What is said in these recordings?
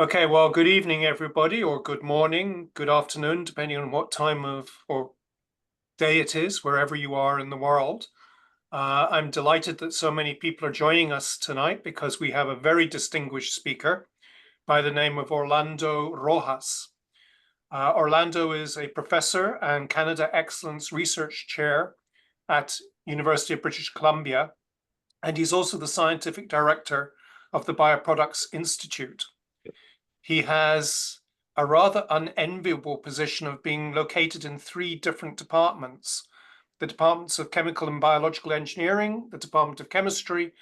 Okay, well, good evening, everybody, or good morning, good afternoon, depending on what time of or day it is, wherever you are in the world. I'm delighted that so many people are joining us tonight because we have a very distinguished speaker by the name of Orlando Rojas. Orlando is a professor and Canada Excellence Research Chair at University of British Columbia, and he's also the scientific director of the Bioproducts Institute. He has a rather unenviable position of being located in three different departments: the departments of Chemical and Biological Engineering, the Department of Chemistry,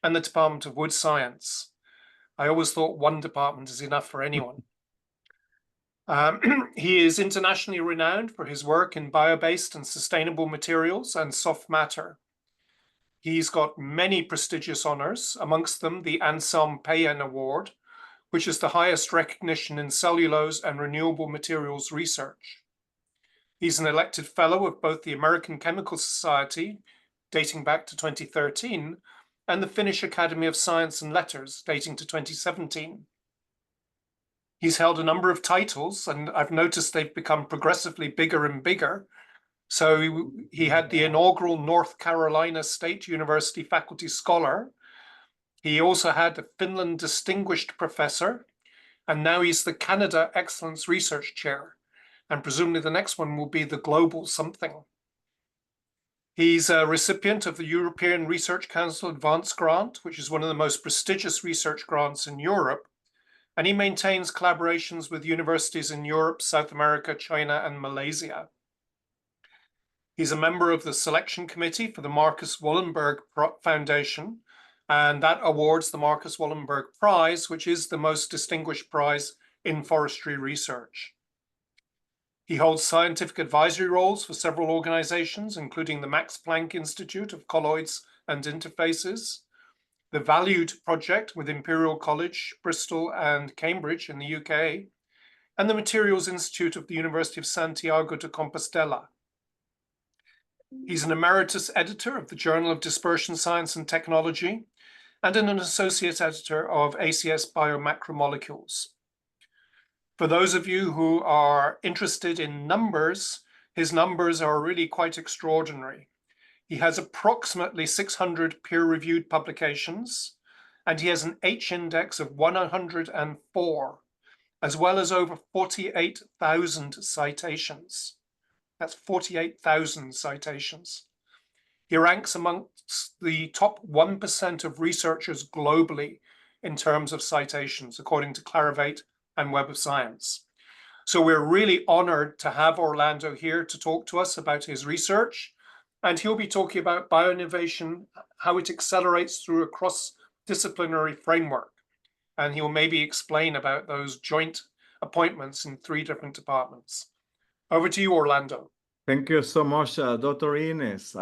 and the Department of Wood Science. I always thought one department is enough for anyone. He is internationally renowned for his work in bio-based and sustainable materials and soft matter. He's got many prestigious honors, amongst them the Anselm Payen Award, which is the highest recognition in cellulose and renewable materials research. He's an elected fellow of both the American Chemical Society, dating back to 2013, and the Finnish Academy of Science and Letters, dating to 2017. He's held a number of titles, and I've noticed they've become progressively bigger and bigger. So he had the inaugural North Carolina State University Faculty Scholar. He also had the Finland Distinguished Professor, and now he's the Canada Excellence Research Chair. And presumably the next one will be the Global something. He's a recipient of the European Research Council Advanced Grant, which is one of the most prestigious research grants in Europe. And he maintains collaborations with universities in Europe, South America, China, and Malaysia. He's a member of the selection committee for the Marcus Wallenberg Foundation, and that awards the Marcus Wallenberg Prize, which is the most distinguished prize in forestry research. He holds scientific advisory roles for several organizations, including the Max Planck Institute of Colloids and Interfaces, the Valued Project with Imperial College, Bristol and Cambridge in the UK, and the Materials Institute of the University of Santiago de Compostela. He's an emeritus editor of the Journal of Dispersion Science and Technology and an associate editor of ACS Biomacromolecules. For those of you who are interested in numbers, his numbers are really quite extraordinary. He has approximately 600 peer-reviewed publications, and he has an H-index of 104, as well as over 48,000 citations. That's 48,000 citations. He ranks amongst the top 1% of researchers globally in terms of citations, according to Clarivate and Web of Science. So we're really honored to have Orlando here to talk to us about his research. And he'll be talking about bioinnovation, how it accelerates through a cross-disciplinary framework. And he'll maybe explain about those joint appointments in three different departments. Over to you, Orlando. Thank you so much, Dr. Ines.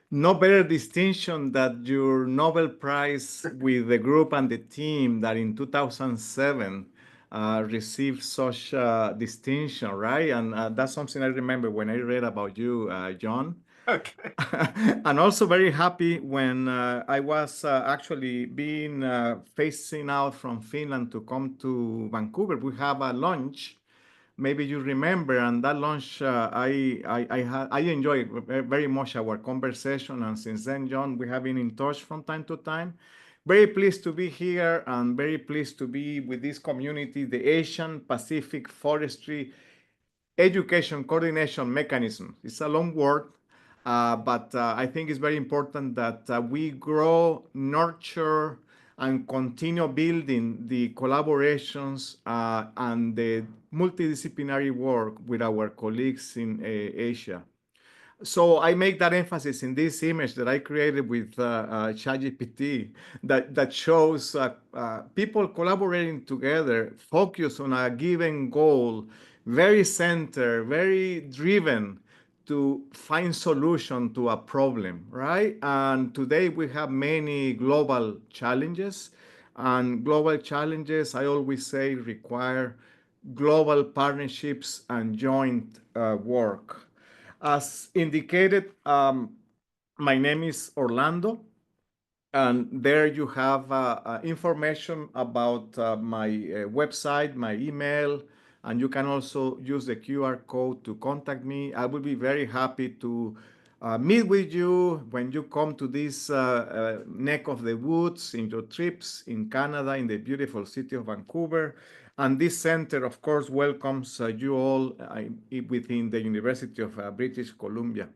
No better distinction than your Nobel Prize with the group and the team that in 2007 received such distinction, right? And that's something I remember when I read about you, John. Okay. And also very happy when I was actually being phasing out from Finland to come to Vancouver. We have a lunch. Maybe you remember, and that lunch, I enjoyed very much our conversation, and since then, John, we have been in touch from time to time. Very pleased to be here, and very pleased to be with this community, the Asian Pacific Forestry Education Coordination Mechanism. It's a long word, but I think it's very important that we grow, nurture, and continue building the collaborations and the multidisciplinary work with our colleagues in Asia. So I make that emphasis in this image that I created with ChatGPT that shows people collaborating together, focused on a given goal, very centered, very driven to find solution to a problem, right? And today we have many global challenges, and global challenges, I always say, require global partnerships and joint work. As indicated, my name is Orlando. And there you have information about my website, my email, and you can also use the QR code to contact me. I will be very happy to meet with you when you come to this neck of the woods in your trips in Canada, in the beautiful city of Vancouver. And this center, of course, welcomes you all within the University of British Columbia.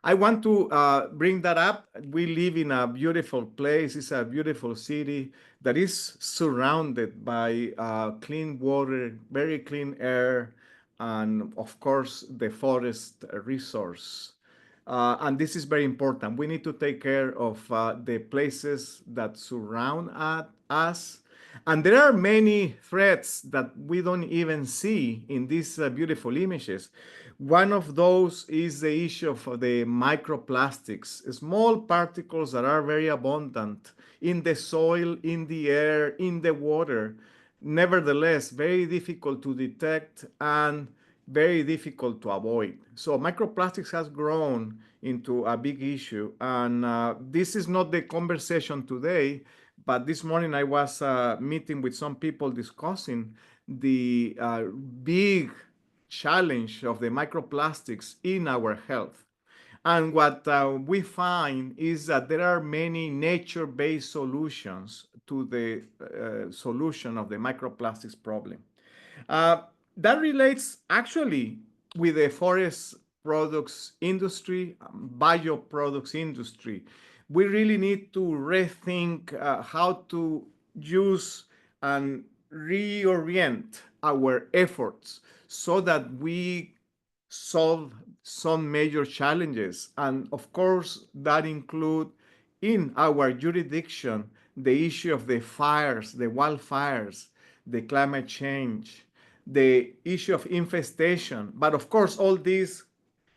I want to bring that up. We live in a beautiful place. It's a beautiful city that is surrounded by clean water, very clean air, and of course, the forest resource. And this is very important. We need to take care of the places that surround us. And there are many threats that we don't even see in these beautiful images. One of those is the issue of the microplastics, small particles that are very abundant in the soil, in the air, in the water. Nevertheless, very difficult to detect and very difficult to avoid. So microplastics has grown into a big issue. And this is not the conversation today, but this morning I was meeting with some people discussing the big challenge of the microplastics in our health. And what we find is that there are many nature-based solutions to the solution of the microplastics problem. Uh, that relates actually with the forest products industry, bioproducts industry. We really need to rethink how to use and reorient our efforts so that we solve some major challenges. And of course, that include in our jurisdiction the issue of the fires, the wildfires, the climate change, the issue of infestation. But of course, all these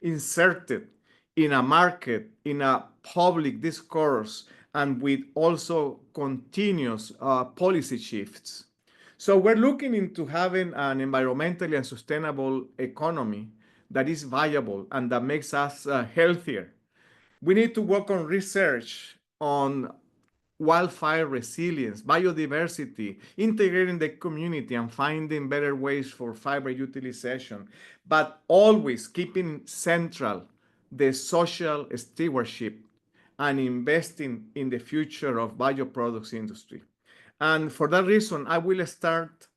inserted in a market, in a public discourse, and with also continuous policy shifts. So we're looking into having an environmentally and sustainable economy that is viable and that makes us healthier. We need to work on research on wildfire resilience, biodiversity, integrating the community and finding better ways for fiber utilization, but always keeping central the social stewardship and investing in the future of bioproducts industry. And for that reason, I will start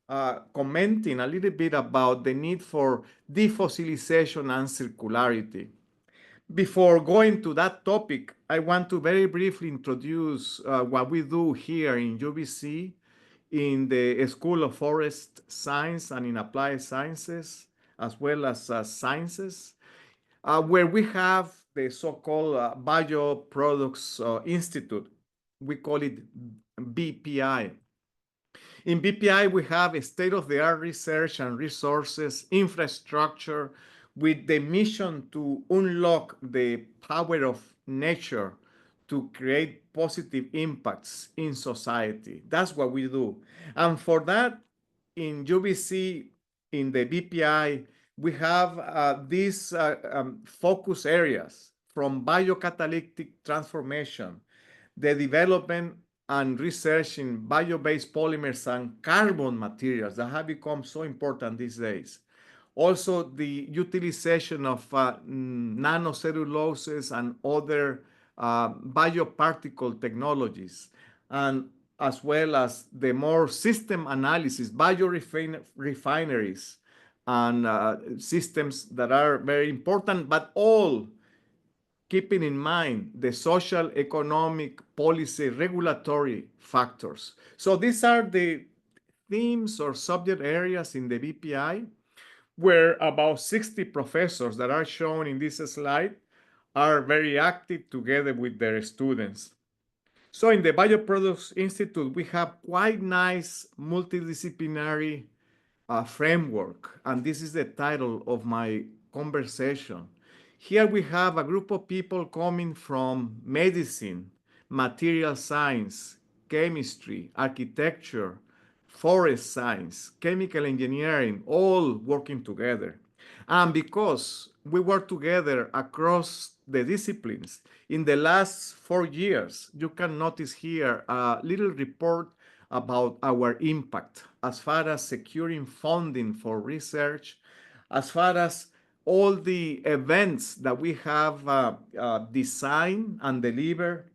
commenting a little bit about the need for defossilization and circularity. Before going to that topic, I want to very briefly introduce what we do here in UBC in the School of Forest Science and in Applied Sciences, as well as Sciences, where we have the so-called Bioproducts Institute. We call it BPI. In BPI, we have a state-of-the-art research and resources infrastructure with the mission to unlock the power of nature to create positive impacts in society. That's what we do. And for that, in UBC, in the BPI, we have these focus areas from biocatalytic transformation, the development and research in bio-based polymers and carbon materials that have become so important these days. Also, the utilization of nanocelluloses and other bioparticle technologies, and as well as the more system analysis, biorefineries, and systems that are very important, but all keeping in mind the social, economic, policy, regulatory factors. So these are the themes or subject areas in the BPI where about 60 professors that are shown in this slide are very active together with their students. So in the Bioproducts Institute, we have quite nice multidisciplinary framework, and this is the title of my conversation. Here we have a group of people coming from medicine, material science, chemistry, architecture, forest science, chemical engineering, all working together. And because we work together across the disciplines. In the last 4 years, you can notice here a little report about our impact as far as securing funding for research, as far as all the events that we have designed and delivered,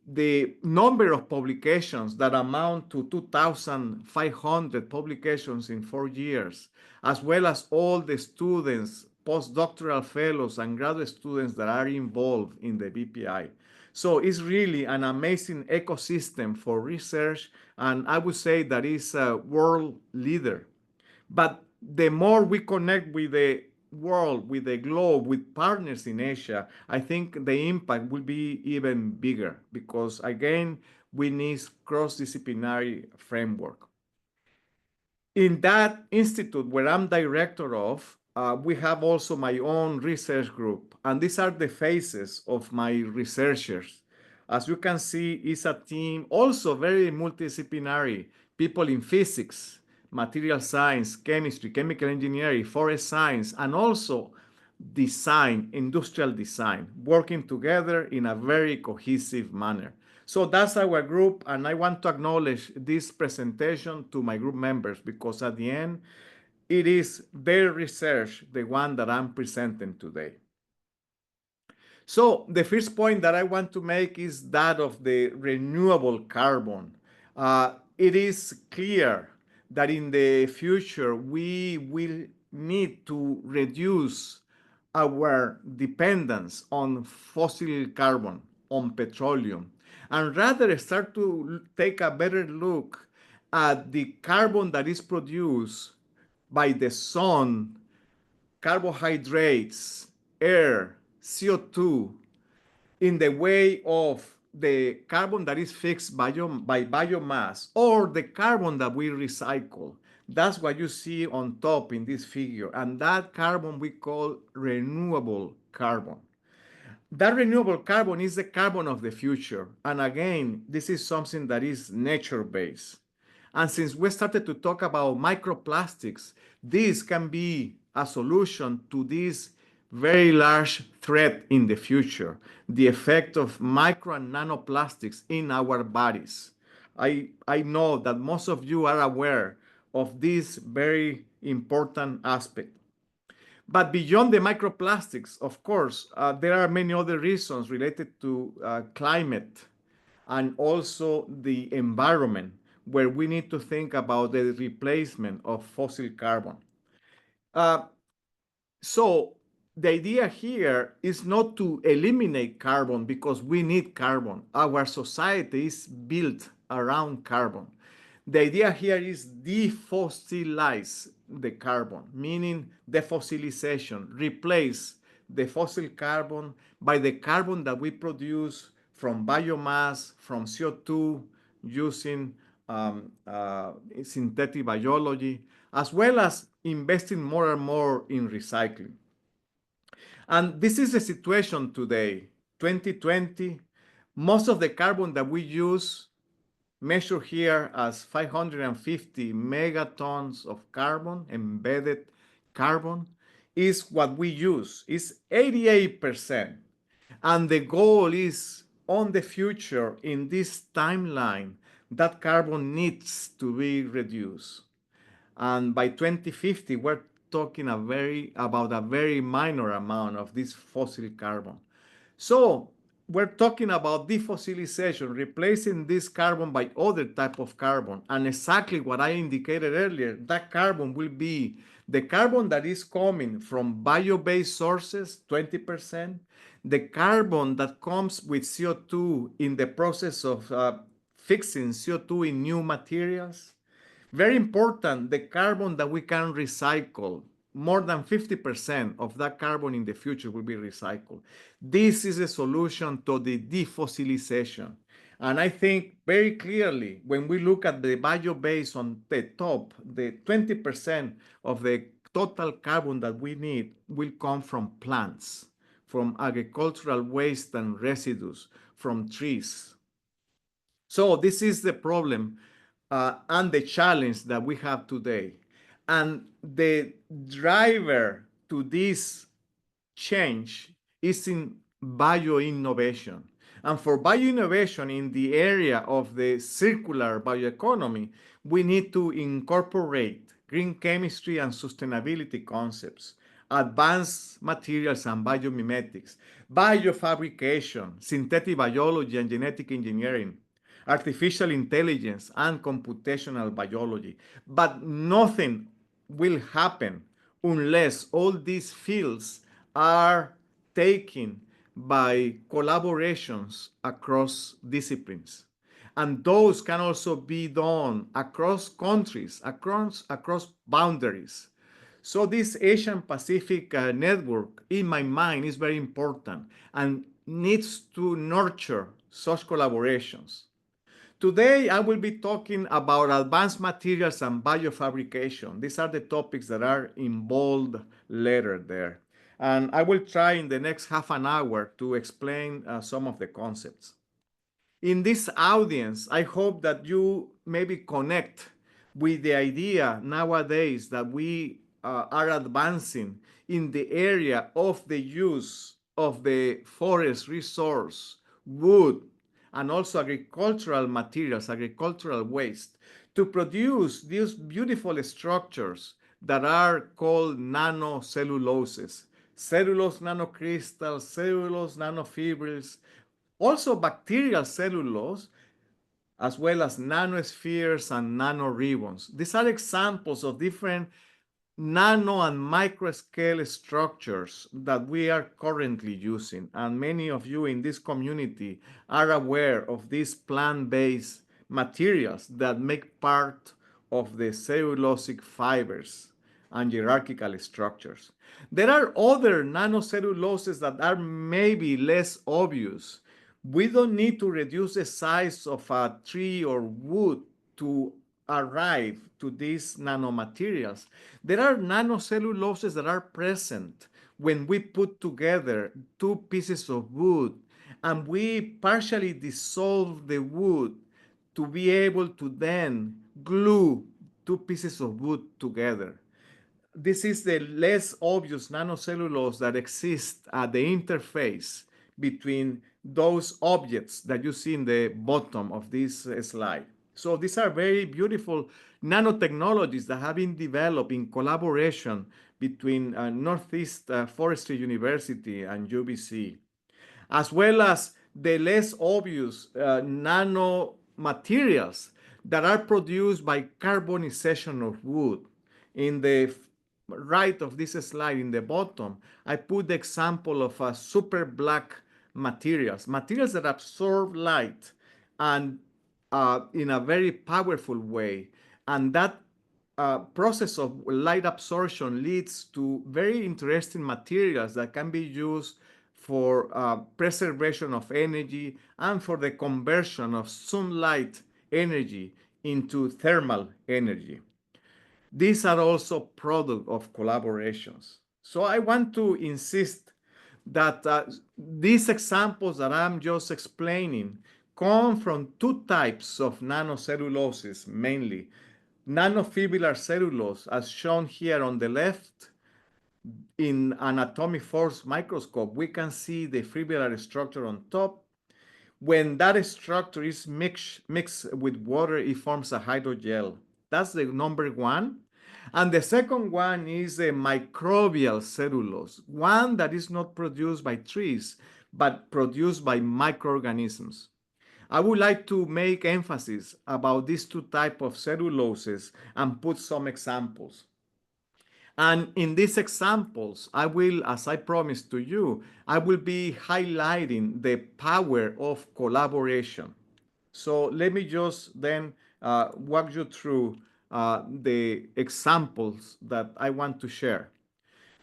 the number of publications that amount to 2,500 publications in 4 years, as well as all the students, postdoctoral fellows, and graduate students that are involved in the BPI. So it's really an amazing ecosystem for research, and I would say that it's a world leader. But the more we connect with the world, with the globe, with partners in Asia, I think the impact will be even bigger because, again, we need cross-disciplinary framework. In that institute where I'm director of, we have also my own research group, and these are the faces of my researchers. As you can see, it's a team also very multidisciplinary, people in physics, material science, chemistry, chemical engineering, forest science, and also design, industrial design, working together in a very cohesive manner. So that's our group, and I want to acknowledge this presentation to my group members because at the end, it is their research, the one that I'm presenting today. So the first point that I want to make is that of the renewable carbon. It is clear that in the future, we will need to reduce our dependence on fossil carbon, on petroleum, and rather start to take a better look at the carbon that is produced by the sun, carbohydrates, air, CO2, in the way of the carbon that is fixed by biomass or the carbon that we recycle. That's what you see on top in this figure. And that carbon we call renewable carbon. That renewable carbon is the carbon of the future. And again, this is something that is nature-based. And since we started to talk about microplastics, this can be a solution to this very large threat in the future, the effect of micro and nanoplastics in our bodies. I know that most of you are aware of this very important aspect. But beyond the microplastics, of course, there are many other reasons related to climate and also the environment where we need to think about the replacement of fossil carbon. Uh, so the idea here is not to eliminate carbon because we need carbon. Our society is built around carbon. The idea here is defossilize the carbon, meaning defossilization, replace the fossil carbon by the carbon that we produce from biomass, from CO2, using synthetic biology, as well as investing more and more in recycling. And this is the situation today, 2020. Most of the carbon that we use, measured here as 550 megatons of carbon, embedded carbon, is what we use. It's 88%. And the goal is on the future, in this timeline, that carbon needs to be reduced. And by 2050, we're talking about a very minor amount of this fossil carbon. So we're talking about defossilization, replacing this carbon by other type of carbon. And exactly what I indicated earlier, that carbon will be the carbon that is coming from bio-based sources, 20%, the carbon that comes with CO2 in the process of fixing CO2 in new materials. Very important, the carbon that we can recycle. More than 50% of that carbon in the future will be recycled. This is a solution to the defossilization. And I think very clearly, when we look at the bio-base on the top, the 20% of the total carbon that we need will come from plants, from agricultural waste and residues, from trees. So this is the problem and the challenge that we have today. And the driver to this change is in bioinnovation. And for bioinnovation in the area of the circular bioeconomy, we need to incorporate green chemistry and sustainability concepts, advanced materials and biomimetics, biofabrication, synthetic biology and genetic engineering, artificial intelligence and computational biology. But nothing will happen unless all these fields are taken by collaborations across disciplines. And those can also be done across countries, across boundaries. So this Asian Pacific network, in my mind, is very important and needs to nurture such collaborations. Today, I will be talking about advanced materials and biofabrication. These are the topics that are in bold letter there. And I will try in the next half an hour to explain some of the concepts. In this audience, I hope that you maybe connect with the idea nowadays that we are advancing in the area of the use of the forest resource, wood, and also agricultural materials, agricultural waste, to produce these beautiful structures that are called nanocelluloses, cellulose nanocrystals, cellulose nanofibrils, also bacterial cellulose, as well as nanospheres and nanoribbons. These are examples of different nano and micro scale structures that we are currently using. And many of you in this community are aware of these plant-based materials that make part of the cellulosic fibers and hierarchical structures. There are other nanocelluloses that are maybe less obvious. We don't need to reduce the size of a tree or wood to arrive to these nanomaterials. There are nanocelluloses that are present when we put together two pieces of wood and we partially dissolve the wood to be able to then glue two pieces of wood together. This is the less obvious nanocellulose that exists at the interface between those objects that you see in the bottom of this slide. So these are very beautiful nanotechnologies that have been developed in collaboration between Northeast Forestry University and UBC, as well as the less obvious nanomaterials that are produced by carbonization of wood. In the right of this slide, in the bottom, I put the example of super black materials, materials that absorb light and in a very powerful way. And that process of light absorption leads to very interesting materials that can be used for preservation of energy and for the conversion of sunlight energy into thermal energy. These are also product of collaborations. So I want to insist that these examples that I'm just explaining come from two types of nanocelluloses mainly. Nanofibrillar cellulose, as shown here on the left, in an atomic force microscope, we can see the fibrillar structure on top. When that structure is mixed with water, it forms a hydrogel. That's the number one. And the second one is a microbial cellulose, one that is not produced by trees, but produced by microorganisms. I would like to make emphasis about these two types of celluloses and put some examples. And in these examples, I will, as I promised to you, I will be highlighting the power of collaboration. So let me just then walk you through the examples that I want to share.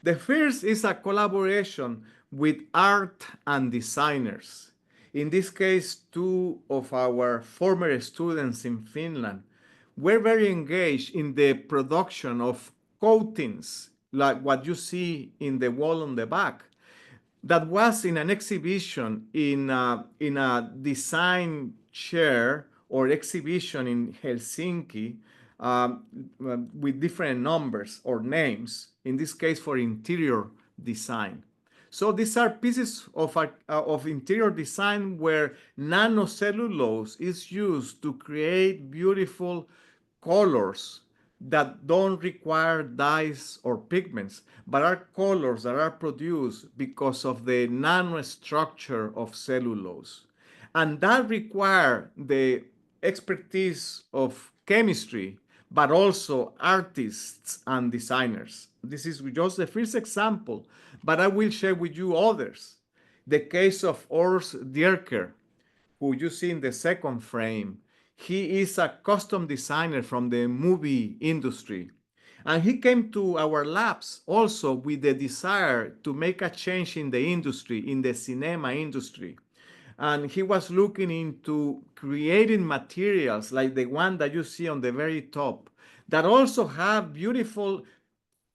The first is a collaboration with art and designers. In this case, two of our former students in Finland were very engaged in the production of coatings, like what you see in the wall on the back, that was in an exhibition in a design chair or exhibition in Helsinki with different numbers or names, in this case for interior design. So these are pieces of interior design where nanocellulose is used to create beautiful colors that don't require dyes or pigments, but are colors that are produced because of the nanostructure of cellulose. And that require the expertise of chemistry, but also artists and designers. This is just the first example, but I will share with you others. The case of Urs Dierker, who you see in the second frame. He is a custom designer from the movie industry. And he came to our labs also with the desire to make a change in the industry, in the cinema industry. And he was looking into creating materials like the one that you see on the very top that also have beautiful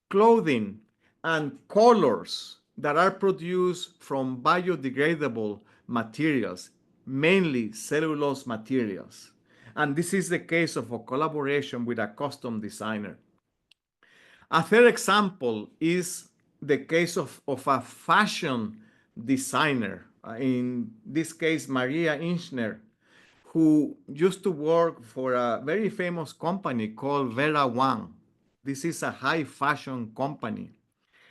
clothing and colors that are produced from biodegradable materials, mainly cellulose materials. And this is the case of a collaboration with a custom designer. A third example is the case of a fashion designer, in this case, Maria Inchner, who used to work for a very famous company called Vera1. This is a high fashion company.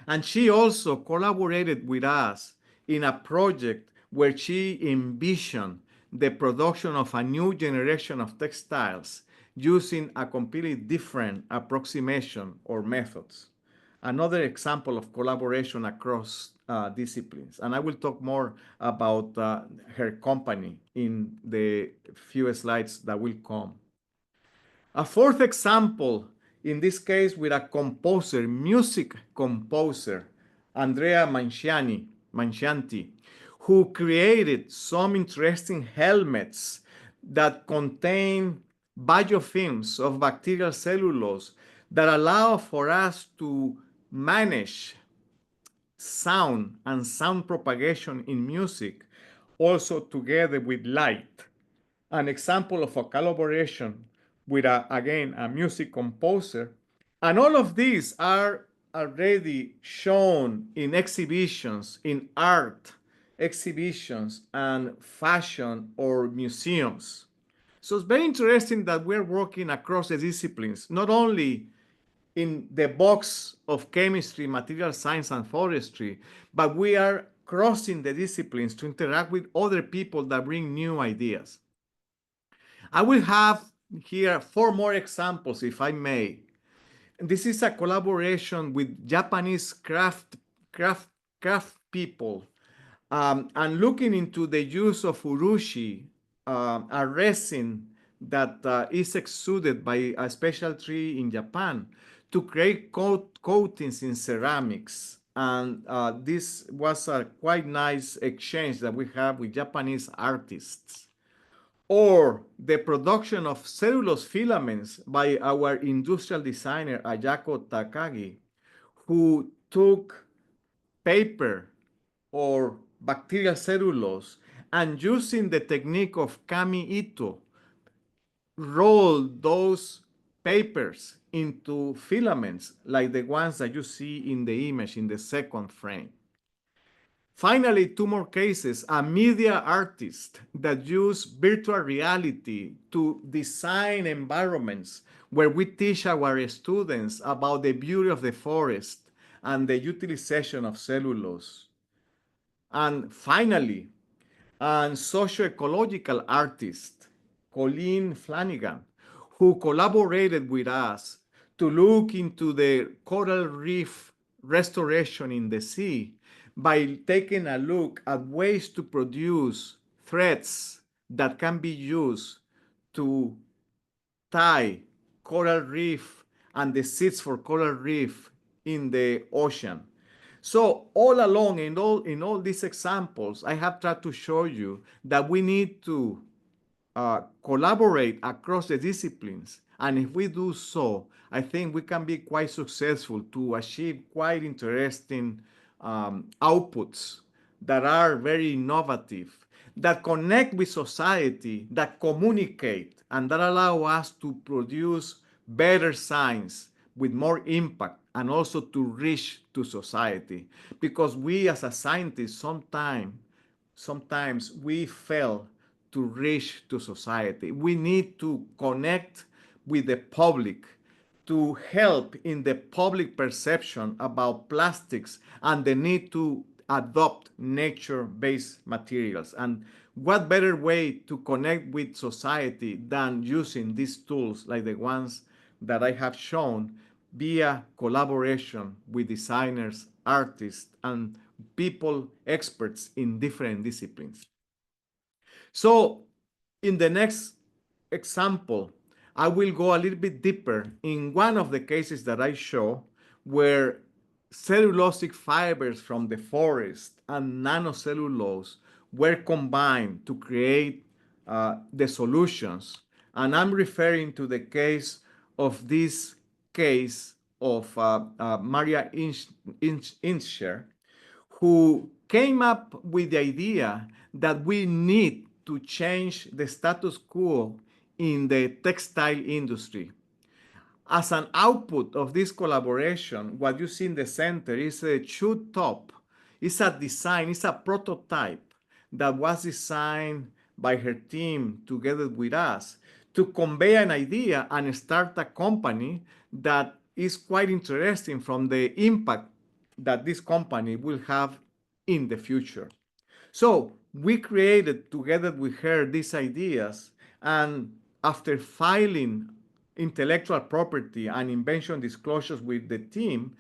And she also collaborated with us in a project where she envisioned the production of a new generation of textiles using a completely different approximation or methods. Another example of collaboration across disciplines. And I will talk more about her company in the few slides that will come. A fourth example, in this case with a composer, music composer, Andrea Mancianti, who created some interesting helmets that contain biofilms of bacterial cellulose that allow for us to manage sound and sound propagation in music, also together with light. An example of a collaboration with, again, a music composer. And all of these are already shown in exhibitions, in art exhibitions, and fashion or museums. So it's very interesting that we're working across the disciplines, not only in the box of chemistry, material science, and forestry, but we are crossing the disciplines to interact with other people that bring new ideas. I will have here four more examples, if I may. This is a collaboration with Japanese craft people, and looking into the use of urushi, a resin that is exuded by a special tree in Japan to create coatings in ceramics. And this was a quite nice exchange that we have with Japanese artists. Or the production of cellulose filaments by our industrial designer Ayako Takagi, who took paper or bacterial cellulose and using the technique of Kami Ito, rolled those papers into filaments like the ones that you see in the image in the second frame. Finally, two more cases, a media artist that use virtual reality to design environments where we teach our students about the beauty of the forest and the utilization of cellulose. And finally, an socio-ecological artist, Colleen Flanagan, who collaborated with us to look into the coral reef restoration in the sea by taking a look at ways to produce threads that can be used to tie coral reef and the seeds for coral reef in the ocean. So all along in all these examples, I have tried to show you that we need to collaborate across the disciplines. And if we do so, I think we can be quite successful to achieve quite interesting outputs that are very innovative, that connect with society, that communicate, and that allow us to produce better science with more impact and also to reach to society. Because we as a scientist sometimes we fail to reach to society. We need to connect with the public to help in the public perception about plastics and the need to adopt nature-based materials. And what better way to connect with society than using these tools like the ones that I have shown via collaboration with designers, artists, and people experts in different disciplines. So in the next example, I will go a little bit deeper in one of the cases that I show where cellulosic fibers from the forest and nanocellulose were combined to create the solutions. And I'm referring to the case of this case of Maria Inscher, who came up with the idea that we need to change the status quo in the textile industry. As an output of this collaboration, what you see in the center is a shoe top. It's a design, it's a prototype that was designed by her team together with us to convey an idea and start a company that is quite interesting from the impact that this company will have in the future. So we created together with her these ideas, and after filing intellectual property and invention disclosures with the team,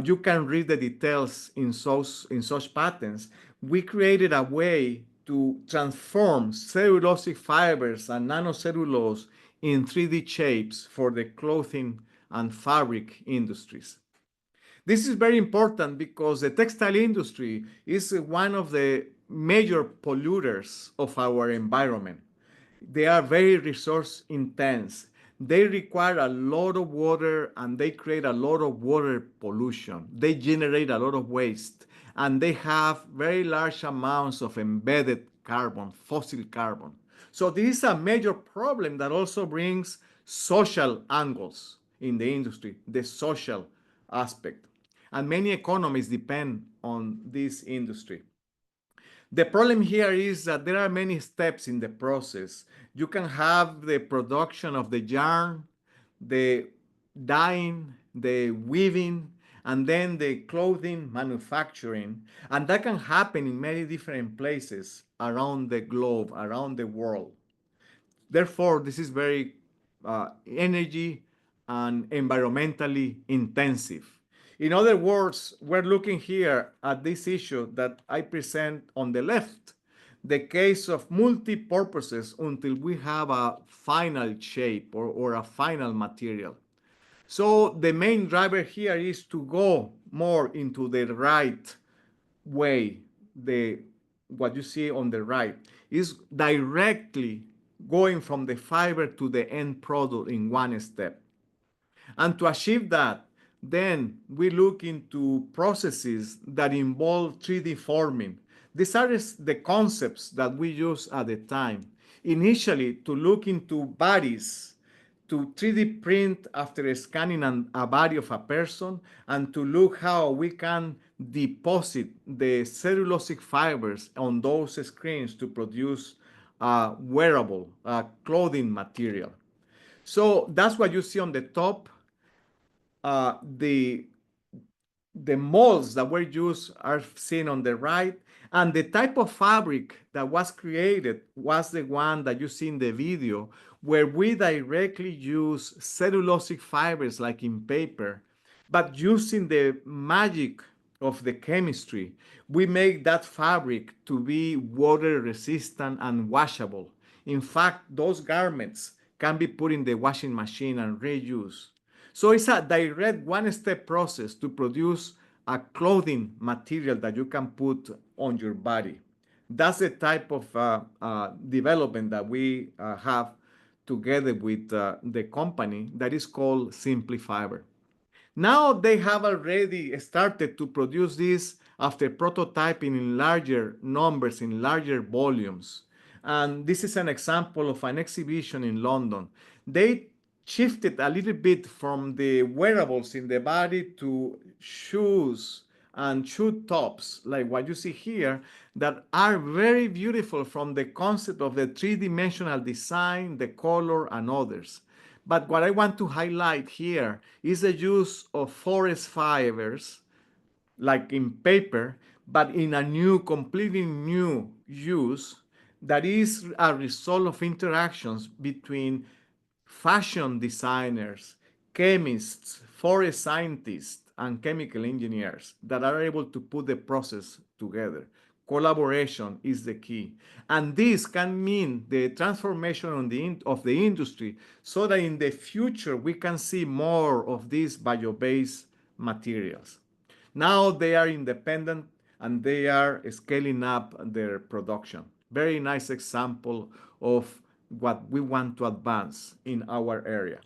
you can read the details in such patents. We created a way to transform cellulosic fibers and nanocellulose in 3D shapes for the clothing and fabric industries. This is very important because the textile industry is one of the major polluters of our environment. They are very resource intense. They require a lot of water and they create a lot of water pollution. They generate a lot of waste and they have very large amounts of embedded carbon, fossil carbon. So this is a major problem that also brings social angles in the industry, the social aspect. And many economies depend on this industry. The problem here is that there are many steps in the process. You can have the production of the yarn, the dyeing, the weaving, and then the clothing manufacturing. And that can happen in many different places around the globe, around the world. Therefore, this is very energy and environmentally intensive. In other words, we're looking here at this issue that I present on the left, the case of multi-purposes until we have a final shape or a final material. So the main driver here is to go more into the right way. What you see on the right is directly going from the fiber to the end product in one step. And to achieve that, then we look into processes that involve 3D forming. These are the concepts that we use at the time. Initially, to look into bodies, to 3D print after scanning a body of a person, and to look how we can deposit the cellulosic fibers on those screens to produce wearable clothing material. So that's what you see on the top. The molds that were used are seen on the right, and the type of fabric that was created was the one that you see in the video, where we directly use cellulosic fibers like in paper, but using the magic of the chemistry, we make that fabric to be water resistant and washable. In fact, those garments can be put in the washing machine and reused. So it's a direct one-step process to produce a clothing material that you can put on your body. That's the type of development that we have together with the company that is called Simply Fiber. Now they have already started to produce this after prototyping in larger numbers, in larger volumes. And this is an example of an exhibition in London. They shifted a little bit from the wearables in the body to shoes and shoe tops, like what you see here, that are very beautiful from the concept of the three-dimensional design, the color, and others. But what I want to highlight here is the use of forest fibers, like in paper, but in a new, completely new use that is a result of interactions between fashion designers, chemists, forest scientists, and chemical engineers that are able to put the process together. Collaboration is the key. And this can mean the transformation of the industry so that in the future we can see more of these bio-based materials. Now they are independent and they are scaling up their production. Very nice example of what we want to advance in our area.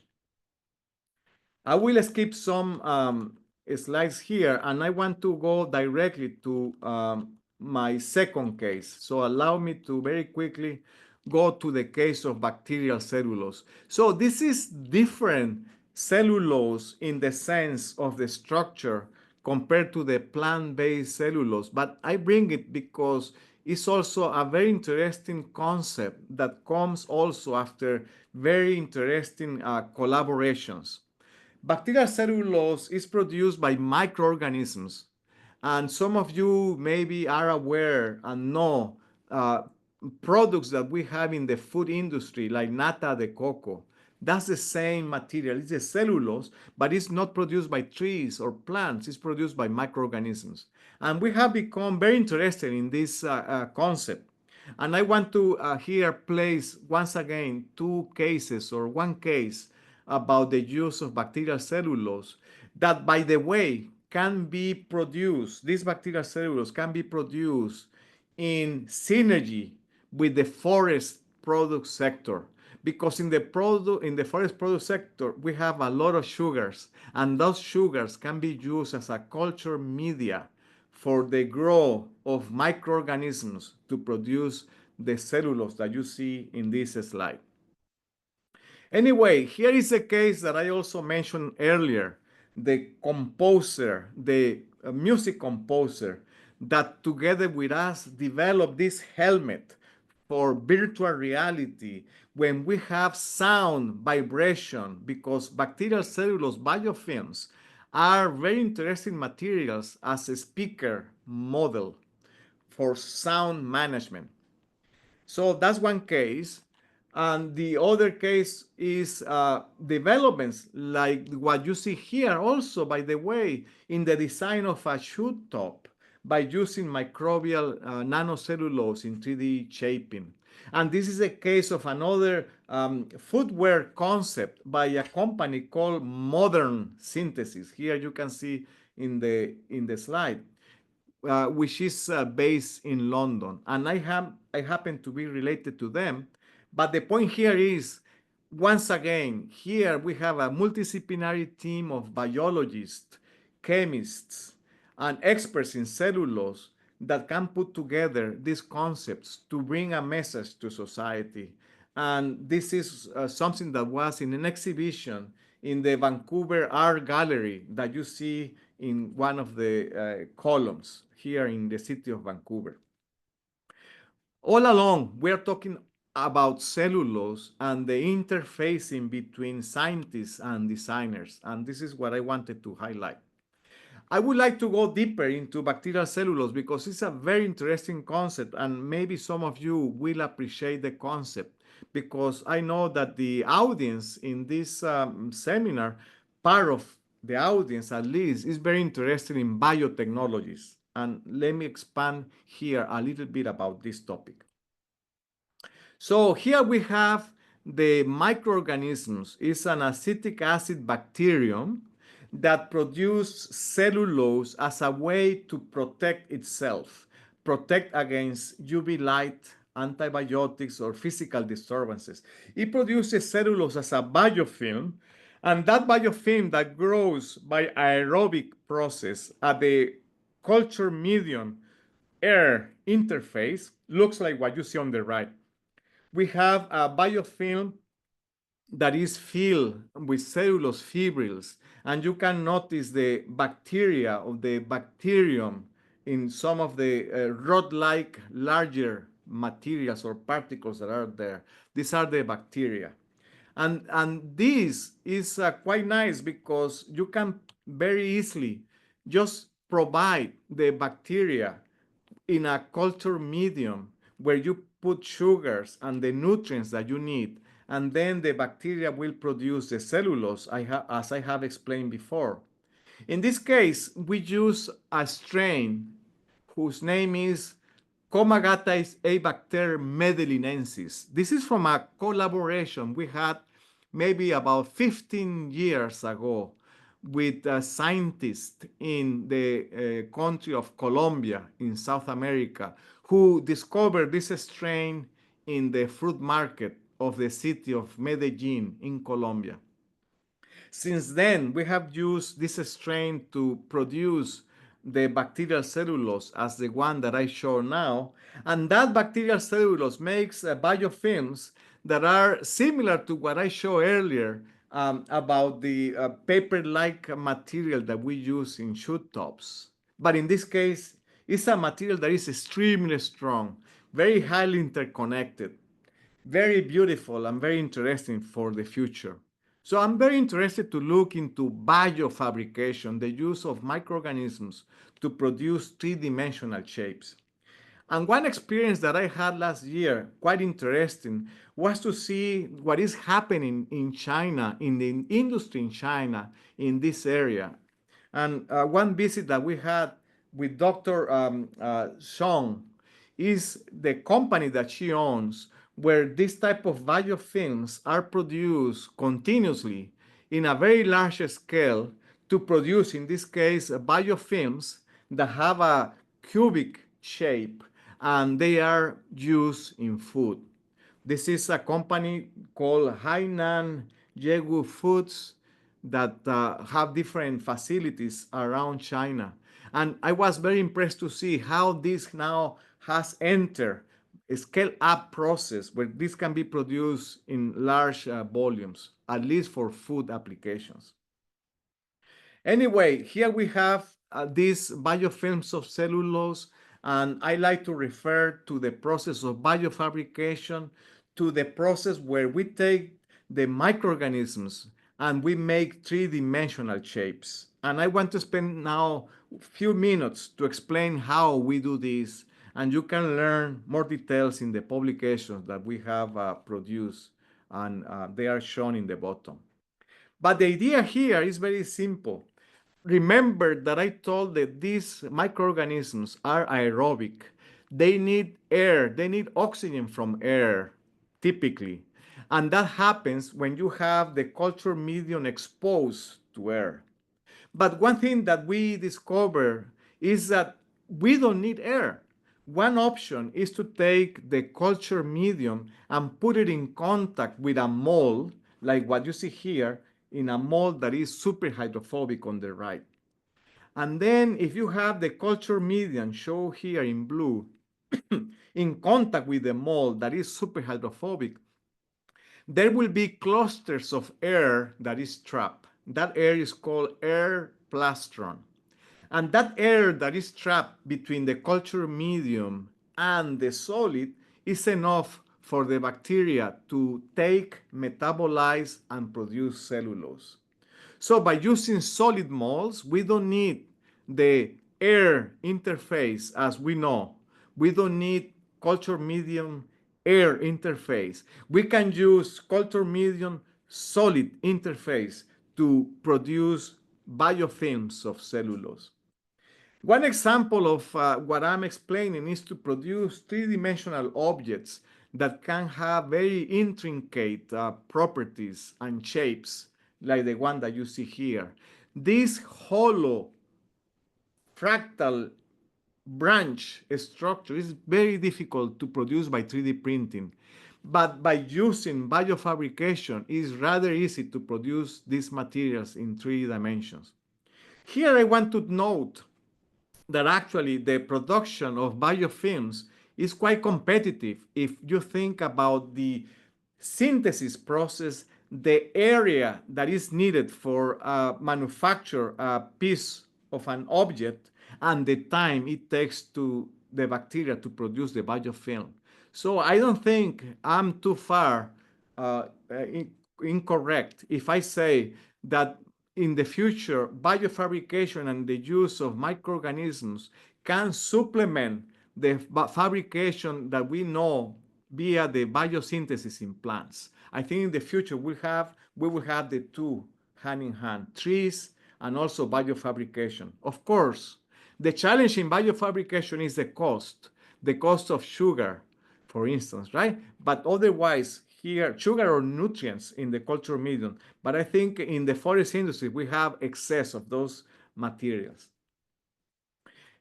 I will skip some slides here and I want to go directly to my second case. So allow me to very quickly go to the case of bacterial cellulose. So this is different cellulose in the sense of the structure compared to the plant-based cellulose, but I bring it because it's also a very interesting concept that comes also after very interesting collaborations. Bacterial cellulose is produced by microorganisms, and some of you maybe are aware and know uh, products that we have in the food industry, like nata de coco. That's the same material. It's a cellulose, but it's not produced by trees or plants. It's produced by microorganisms. And we have become very interested in this concept. And I want to here place once again two cases or one case about the use of bacterial cellulose that, by the way, can be produced, this bacterial cellulose can be produced in synergy with the forest product sector, because in the forest product sector we have a lot of sugars, and those sugars can be used as a culture media for the growth of microorganisms to produce the cellulose that you see in this slide. Anyway, here is a case that I also mentioned earlier, the composer, the music composer, that together with us developed this helmet for virtual reality when we have sound vibration, because bacterial cellulose biofilms are very interesting materials as a speaker model for sound management. So that's one case. And the other case is developments like what you see here also, by the way, in the design of a shoe top by using microbial nanocellulose in 3D shaping. And this is a case of another footwear concept by a company called Modern Synthesis. Here you can see in the slide. Which is based in London, and I happen to be related to them. But the point here is, once again, here we have a multidisciplinary team of biologists, chemists, and experts in cellulose that can put together these concepts to bring a message to society. And this is something that was in an exhibition in the Vancouver Art Gallery that you see in one of the columns here in the city of Vancouver. All along, we are talking about cellulose and the interfacing between scientists and designers, and this is what I wanted to highlight. I would like to go deeper into bacterial cellulose because it's a very interesting concept, and maybe some of you will appreciate the concept, because I know that the audience in this seminar, part of the audience at least, is very interested in biotechnologies. And let me expand here a little bit about this topic. So here we have the microorganisms. It's an acetic acid bacterium that produces cellulose as a way to protect itself, protect against UV light, antibiotics, or physical disturbances. It produces cellulose as a biofilm, and that biofilm that grows by aerobic process at the culture medium air interface looks like what you see on the right. We have a biofilm that is filled with cellulose fibrils, and you can notice the bacteria of the bacterium in some of the rod-like larger materials or particles that are there. These are the bacteria. And this is quite nice because you can very easily just provide the bacteria in a culture medium where you put sugars and the nutrients that you need, and then the bacteria will produce the cellulose, as I have explained before. In this case, we use a strain whose name is Comagata Abacter medelinensis. This is from a collaboration we had maybe about 15 years ago with a scientist in the country of Colombia in South America who discovered this strain in the fruit market of the city of Medellin in Colombia. Since then, we have used this strain to produce the bacterial cellulose as the one that I show now. And that bacterial cellulose makes biofilms that are similar to what I showed earlier about the paper-like material that we use in shoe tops. But in this case, it's a material that is extremely strong, very highly interconnected, very beautiful and very interesting for the future. So I'm very interested to look into biofabrication, the use of microorganisms to produce three-dimensional shapes. And one experience that I had last year, quite interesting, was to see what is happening in China, in the industry in China, in this area. And one visit that we had with Dr. Song is the company that she owns, where this type of biofilms are produced continuously in a very large scale to produce, in this case, biofilms that have a cubic shape and they are used in food. This is a company called Hainan Yegu Foods that have different facilities around China. And I was very impressed to see how this now has entered a scale-up process where this can be produced in large volumes, at least for food applications. Anyway, here we have these biofilms of cellulose, and I like to refer to the process of biofabrication, to the process where we take the microorganisms and we make three-dimensional shapes. And I want to spend now a few minutes to explain how we do this, and you can learn more details in the publications that we have produced, and they are shown in the bottom. But the idea here is very simple. Remember that I told that these microorganisms are aerobic. They need air, they need oxygen from air, typically. And that happens when you have the culture medium exposed to air. But one thing that we discover is that we don't need air. One option is to take the culture medium and put it in contact with a mold, like what you see here, in a mold that is super hydrophobic on the right. And then if you have the culture medium shown here in blue in contact with the mold that is super hydrophobic, there will be clusters of air that is trapped. That air is called air plastron. And that air that is trapped between the culture medium and the solid is enough for the bacteria to take, metabolize, and produce cellulose. So by using solid molds, we don't need the air interface as we know. We don't need culture medium air interface. We can use culture medium solid interface to produce biofilms of cellulose. One example of what I'm explaining is to produce three-dimensional objects that can have very intricate properties and shapes, like the one that you see here. This hollow fractal branch structure is very difficult to produce by 3D printing, but by using biofabrication, it's rather easy to produce these materials in 3 dimensions. Here I want to note that actually the production of biofilms is quite competitive if you think about the synthesis process the area that is needed for manufacture a piece of an object and the time it takes to the bacteria to produce the biofilm. So I don't think I'm too far incorrect if I say that in the future, biofabrication and the use of microorganisms can supplement the fabrication that we know via the biosynthesis in plants. I think in the future we will have the two hand in hand, trees and also biofabrication. Of course, the challenge in biofabrication is the cost of sugar, for instance, right? But otherwise, here, sugar or nutrients in the culture medium. But I think in the forest industry, we have excess of those materials.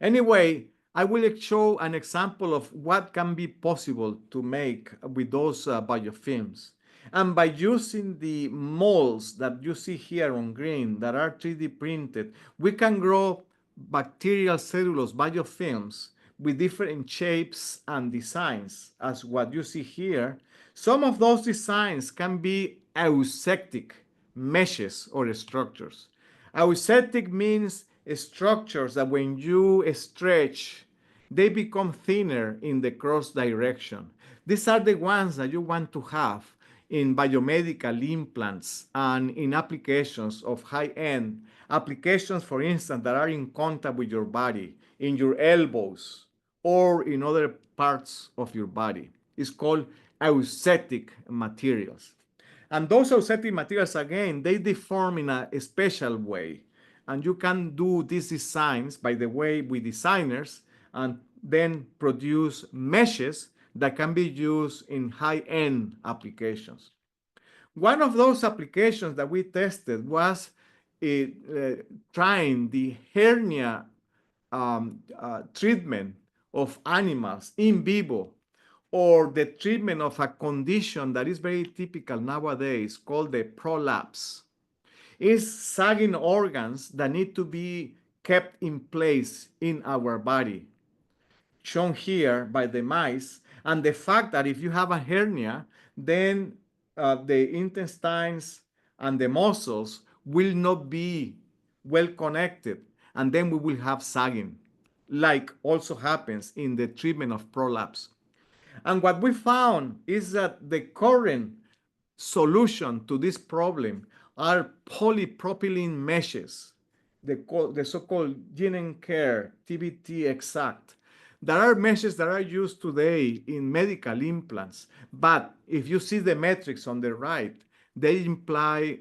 Anyway, I will show an example of what can be possible to make with those biofilms. And by using the molds that you see here on green that are 3D printed, we can grow bacterial cellulose biofilms with different shapes and designs, as what you see here. Some of those designs can be eusectic meshes or structures. Auxetic means structures that when you stretch, they become thinner in the cross direction. These are the ones that you want to have in biomedical implants and in applications of high-end applications, for instance, that are in contact with your body, in your elbows or in other parts of your body. It's called auxetic materials. And those auxetic materials, again, they deform in a special way. And you can do these designs, by the way, with designers, and then produce meshes that can be used in high-end applications. One of those applications that we tested was trying the hernia treatment of animals in vivo, or the treatment of a condition that is very typical nowadays called the prolapse. It's sagging organs that need to be kept in place in our body, shown here by the mice, and the fact that if you have a hernia, then the intestines and the muscles will not be well connected, and then we will have sagging, like also happens in the treatment of prolapse. And what we found is that the current solution to this problem are polypropylene meshes, the so-called Gene Care TBT Exact. There are meshes that are used today in medical implants, but if you see the metrics on the right, they imply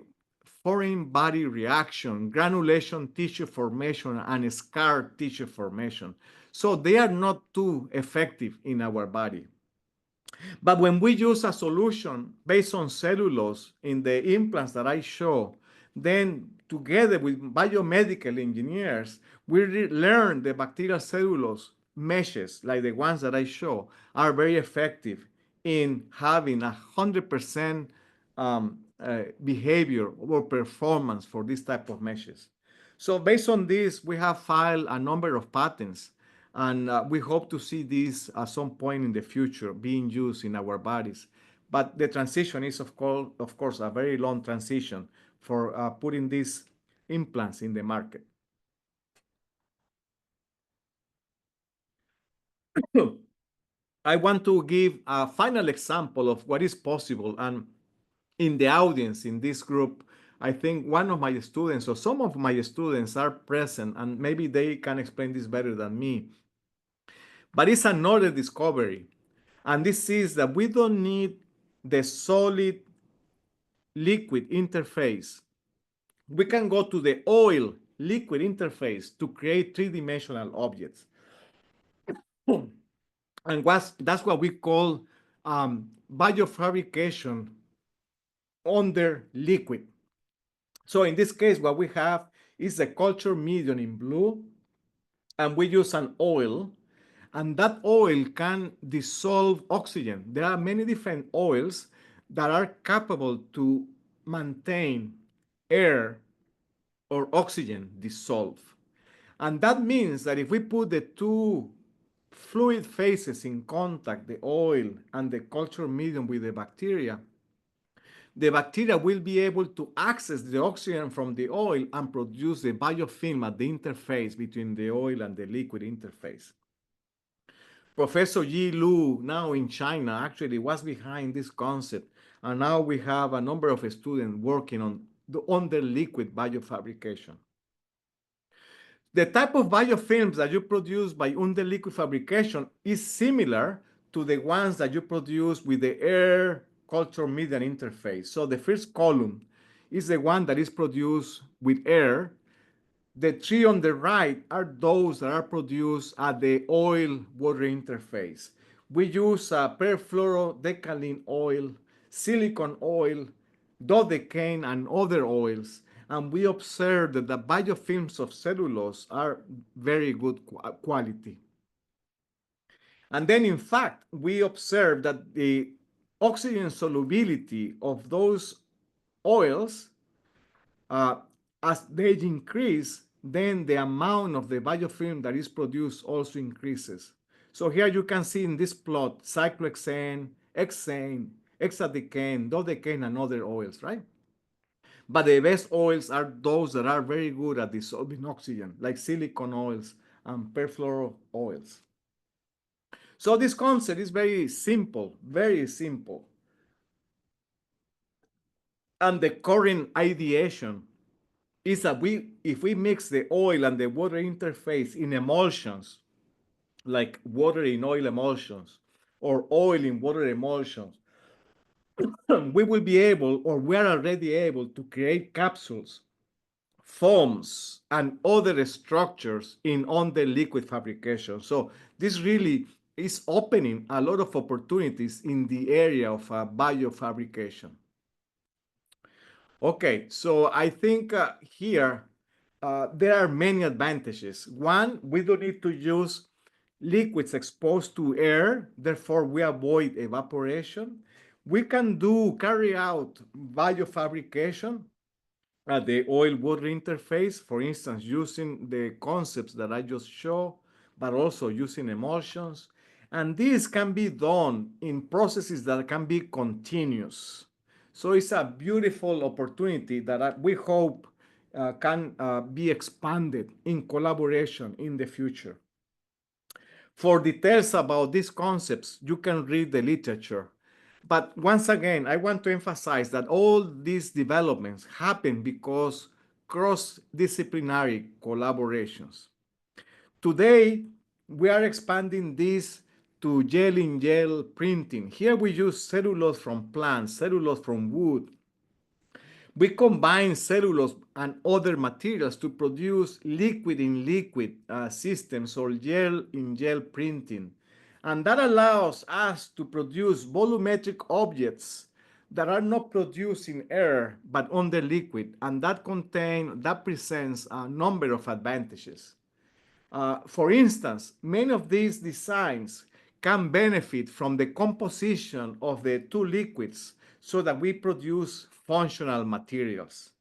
foreign body reaction, granulation tissue formation, and scar tissue formation. So they are not too effective in our body. But when we use a solution based on cellulose in the implants that I show, then together with biomedical engineers, we learn the bacterial cellulose meshes, like the ones that I show, are very effective in having 100% behavior or performance for this type of meshes. So based on this, we have filed a number of patents, and we hope to see this at some point in the future being used in our bodies. But the transition is, of course, a very long transition for putting these implants in the market. I want to give a final example of what is possible. And in the audience, in this group, I think one of my students or some of my students are present, and maybe they can explain this better than me. But it's another discovery. And this is that we don't need the solid liquid interface. We can go to the oil liquid interface to create three-dimensional objects. And that's what we call biofabrication under liquid. So in this case, what we have is a culture medium in blue, and we use an oil, and that oil can dissolve oxygen. There are many different oils that are capable to maintain air or oxygen dissolve. And that means that if we put the two fluid phases in contact, the oil and the culture medium with the bacteria, the bacteria will be able to access the oxygen from the oil and produce the biofilm at the interface between the oil and the liquid interface. Professor Yi Lu, now in China, actually was behind this concept. And now we have a number of students working on the liquid biofabrication. The type of biofilms that you produce by under liquid fabrication is similar to the ones that you produce with the air culture medium interface. So the first column is the one that is produced with air. The three on the right are those that are produced at the oil-water interface. We use perfluorodecaline oil, silicone oil, dodecaine, and other oils, and we observe that the biofilms of cellulose are very good quality. And then, in fact, we observe that the oxygen solubility of those oils, uh, as they increase, then the amount of the biofilm that is produced also increases. So here you can see in this plot cyclohexane, hexane, hexadecane, dodecaine, and other oils, right? But the best oils are those that are very good at dissolving oxygen, like silicone oils and perfluoro oils. So this concept is very simple, very simple. And the current ideation is that if we mix the oil and the water interface in emulsions, like water in oil emulsions or oil in water emulsions, we will be able, or we are already able, to create capsules, foams, and other structures on the liquid fabrication. So this really is opening a lot of opportunities in the area of biofabrication. Okay, so I think here there are many advantages. One, we don't need to use liquids exposed to air, therefore we avoid evaporation. We can carry out biofabrication at the oil-water interface, for instance, using the concepts that I just showed, but also using emulsions. And this can be done in processes that can be continuous. So it's a beautiful opportunity that we hope can be expanded in collaboration in the future. For details about these concepts, you can read the literature. But once again, I want to emphasize that all these developments happen because cross-disciplinary collaborations. Today, we are expanding this to gel-in-gel printing. Here we use cellulose from plants, cellulose from wood. We combine cellulose and other materials to produce liquid-in-liquid systems or gel-in-gel printing. And that allows us to produce volumetric objects that are not produced in air but on the liquid, and that presents a number of advantages. For instance, many of these designs can benefit from the composition of the two liquids so that we produce functional materials.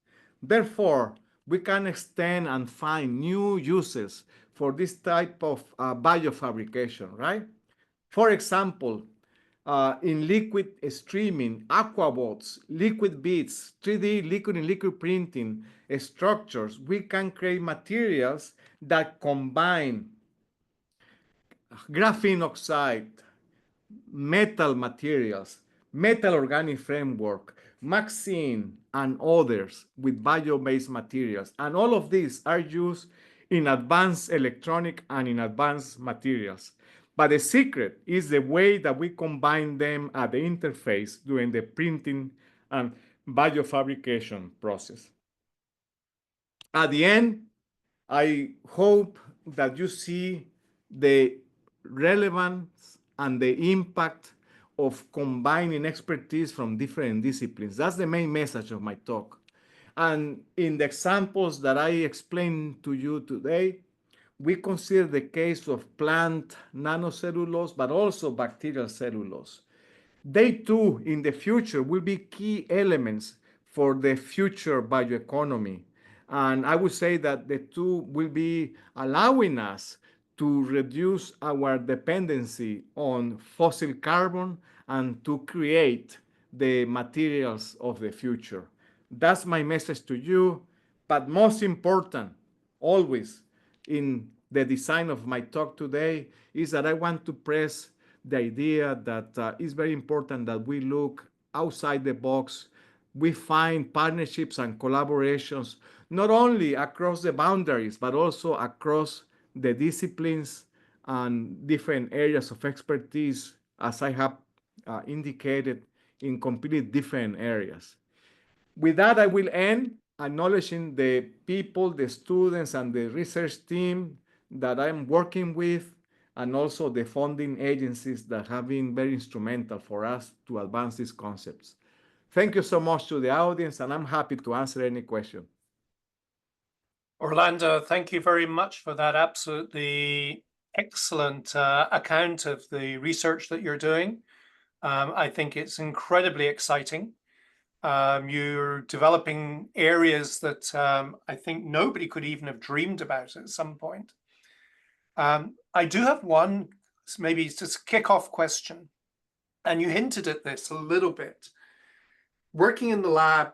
Therefore, we can extend and find new uses for this type of biofabrication, right? For example, in liquid streaming, aquabots, liquid beads, 3D liquid and liquid printing structures, we can create materials that combine graphene oxide, metal materials, metal organic framework, MaxIn, and others with bio-based materials. And all of these are used in advanced electronic and in advanced materials. But the secret is the way that we combine them at the interface during the printing and biofabrication process. At the end, I hope that you see the relevance and the impact of combining expertise from different disciplines. That's the main message of my talk. And in the examples that I explained to you today, we consider the case of plant nanocellulose, but also bacterial cellulose. They too, in the future, will be key elements for the future bioeconomy. And I would say that the two will be allowing us to reduce our dependency on fossil carbon and to create the materials of the future. That's my message to you. But most important, always in the design of my talk today, is that I want to press the idea that it's very important that we look outside the box. We find partnerships and collaborations not only across the boundaries, but also across the disciplines and different areas of expertise, as I have indicated, in completely different areas. With that, I will end acknowledging the people, the students, and the research team that I'm working with, and also the funding agencies that have been very instrumental for us to advance these concepts. Thank you so much to the audience, and I'm happy to answer any question. Orlando, thank you very much for that absolutely excellent account of the research that you're doing. I think it's incredibly exciting. You're developing areas that I think nobody could even have dreamed about at some point. I do have one, maybe just kick-off question, and you hinted at this a little bit. Working in the lab,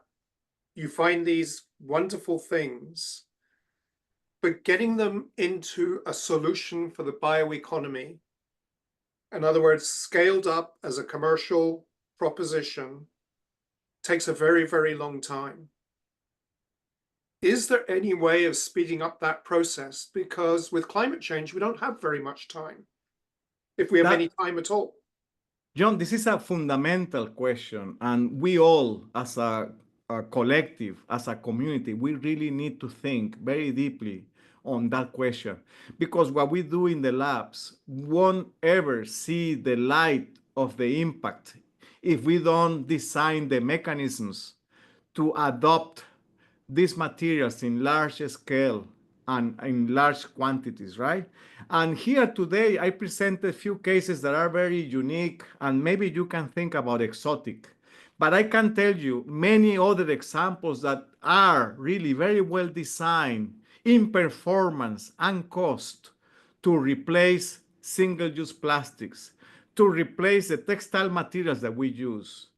you find these wonderful things, but getting them into a solution for the bioeconomy, in other words, scaled up as a commercial proposition, takes a very, very long time. Is there any way of speeding up that process? Because with climate change, we don't have very much time, if we have any time at all. John, this is a fundamental question, and we all, as a collective, as a community, we really need to think very deeply on that question, because what we do in the labs won't ever see the light of the impact if we don't design the mechanisms to adopt these materials in large scale and in large quantities, right? And here today, I present a few cases that are very unique, and maybe you can think about exotic. But I can tell you many other examples that are really very well designed in performance and cost to replace single-use plastics, to replace the textile materials that we use.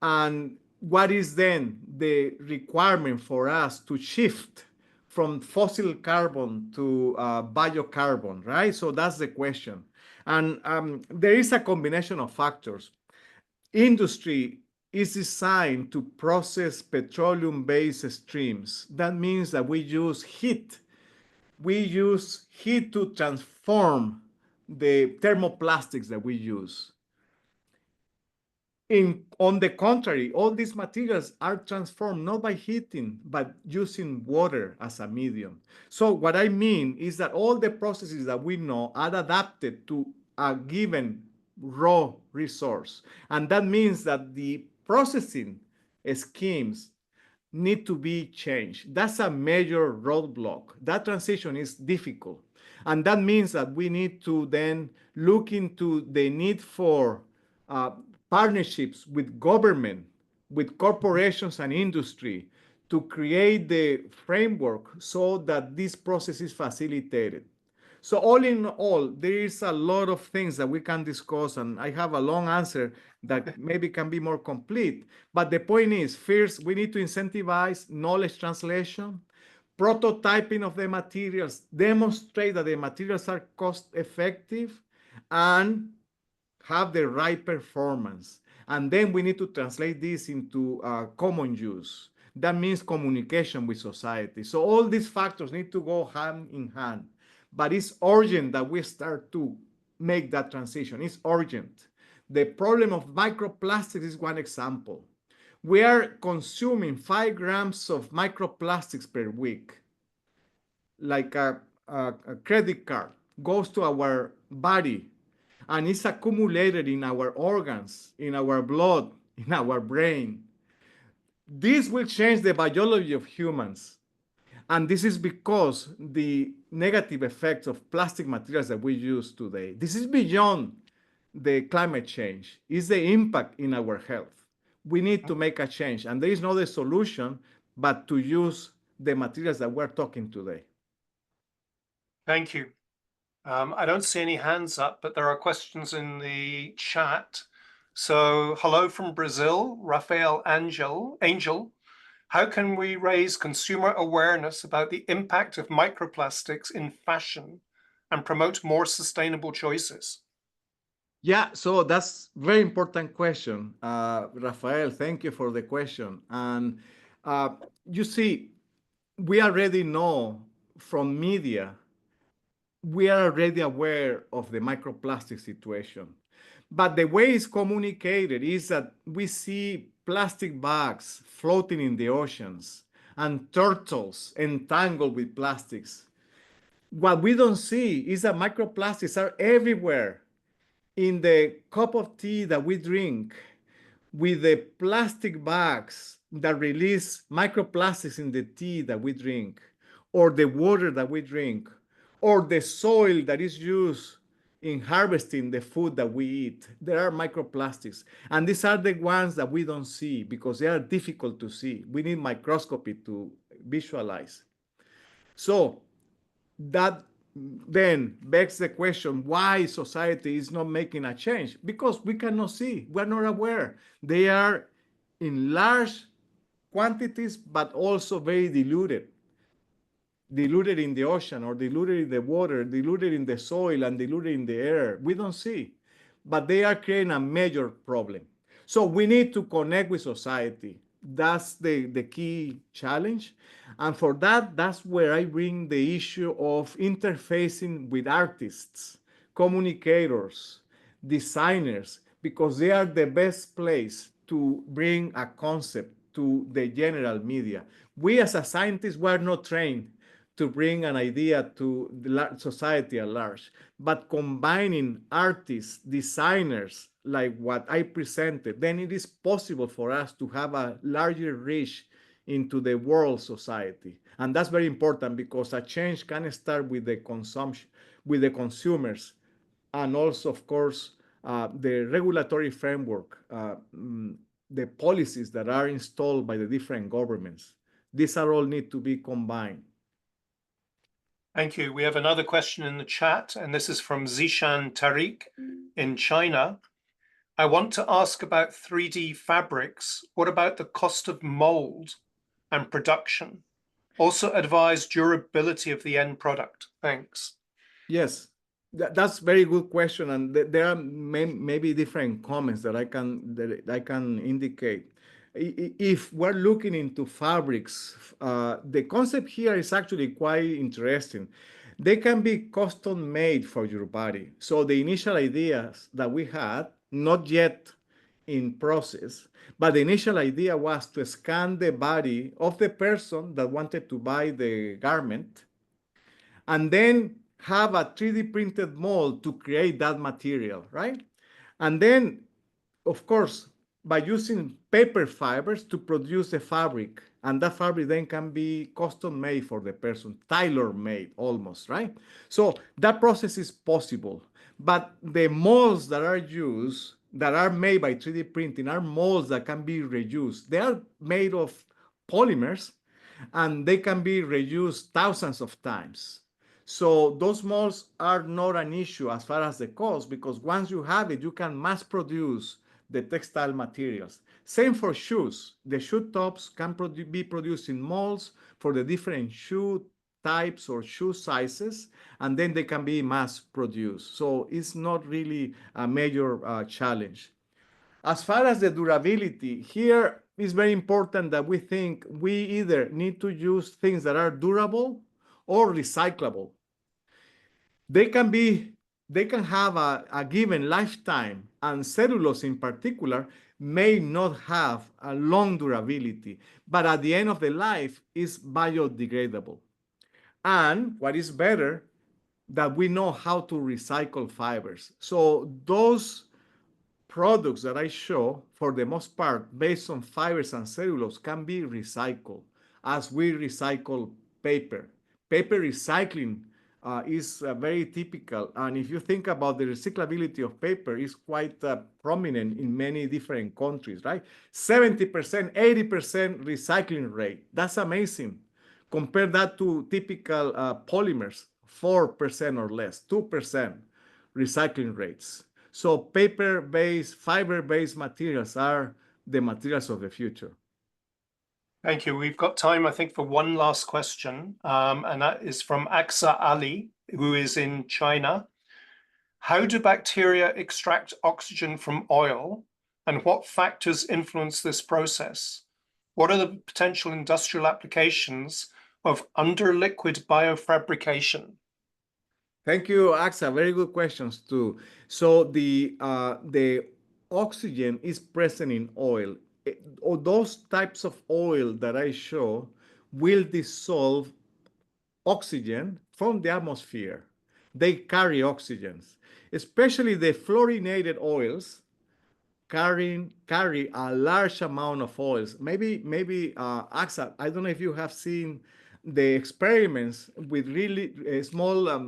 And what is then the requirement for us to shift from fossil carbon to biocarbon, right? So that's the question. And there is a combination of factors. Industry is designed to process petroleum-based streams. That means that we use heat. We use heat to transform the thermoplastics that we use. On the contrary, all these materials are transformed not by heating, but using water as a medium. So what I mean is that all the processes that we know are adapted to a given raw resource. And that means that the processing schemes need to be changed. That's a major roadblock. That transition is difficult. And that means that we need to then look into the need for partnerships with government, with corporations and industry to create the framework so that this process is facilitated. So all in all, there is a lot of things that we can discuss, and I have a long answer that maybe can be more complete. But the point is, first, we need to incentivize knowledge translation, prototyping of the materials, demonstrate that the materials are cost effective, and have the right performance. And then we need to translate this into common use. That means communication with society. So all these factors need to go hand in hand. But it's urgent that we start to make that transition. It's urgent. The problem of microplastics is one example. We are consuming 5 grams of microplastics per week. Like a credit card goes to our body and it's accumulated in our organs, in our blood, in our brain. This will change the biology of humans. And this is because the negative effects of plastic materials that we use today, this is beyond the climate change, is the impact in our health. We need to make a change. And there is no other solution but to use the materials that we're talking today. Thank you. I don't see any hands up, but there are questions in the chat. So, hello from Brazil, Rafael Angel. How can we raise consumer awareness about the impact of microplastics in fashion and promote more sustainable choices? Yeah, so that's very important question, Rafael. Thank you for the question. And you see, we already know from media, we are already aware of the microplastic situation. But the way it's communicated is that we see plastic bags floating in the oceans and turtles entangled with plastics. What we don't see is that microplastics are everywhere in the cup of tea that we drink, with the plastic bags that release microplastics in the tea that we drink, or the water that we drink, or the soil that is used in harvesting the food that we eat. There are microplastics. And these are the ones that we don't see because they are difficult to see. We need microscopy to visualize. So that then begs the question why society is not making a change, because we cannot see, we're not aware. They are in large quantities but also very diluted in the ocean, or diluted in the water, diluted in the soil, and diluted in the air. We don't see, but they are creating a major problem. So we need to connect with society. That's the key challenge. And for that, that's where I bring the issue of interfacing with artists, communicators, designers, because they are the best place to bring a concept to the general media. We as a scientists were not trained to bring an idea to the society at large, but combining artists, designers, like what I presented, then it is possible for us to have a larger reach into the world society. And that's very important because a change can start with the consumption, with the consumers, and also, of course, the regulatory framework, the policies that are installed by the different governments. These are all need to be combined. Thank you. We have another question in the chat, and this is from Zishan Tariq in China. I want to ask about 3D fabrics. What about the cost of mold and production? Also advise durability of the end product. Thanks. Yes, that's very good question, and there are maybe different comments that I can indicate. If we're looking into fabrics, the concept here is actually quite interesting. They can be custom made for your body. So the initial ideas that we had, not yet in process, but the initial idea was to scan the body of the person that wanted to buy the garment, and then have a 3D printed mold to create that material, right? And then, of course, by using paper fibers to produce the fabric, and that fabric then can be custom made for the person, tailor made almost, right? So that process is possible, but the molds that are used, that are made by 3D printing, are molds that can be reused. They are made of polymers, and they can be reused thousands of times. So those molds are not an issue as far as the cost, because once you have it, you can mass produce the textile materials. Same for shoes. The shoe tops can be produced in molds for the different shoe types or shoe sizes, and then they can be mass produced. So it's not really a major challenge. As far as the durability, here is very important that we think we either need to use things that are durable or recyclable. They can have a given lifetime, and cellulose in particular may not have a long durability, but at the end of the life is biodegradable. And what is better, that we know how to recycle fibers. So those products that I show, for the most part, based on fibers and cellulose, can be recycled as we recycle paper. Paper recycling is very typical. And if you think about the recyclability of paper, it's quite prominent in many different countries, right? 70%, 80% recycling rate. That's amazing. Compare that to typical polymers, 4% or less, 2% recycling rates. So paper-based, fiber-based materials are the materials of the future. Thank you. We've got time, I think, for one last question, and that is from Aksa Ali, who is in China. How do bacteria extract oxygen from oil, and what factors influence this process? What are the potential industrial applications of under-liquid biofabrication? Thank you, Aksa. Very good questions too. So the oxygen is present in oil. Or those types of oil that I show will dissolve oxygen from the atmosphere. They carry oxygens, especially the fluorinated oils carry a large amount of oils. Maybe Aksa, I don't know if you have seen the experiments with really small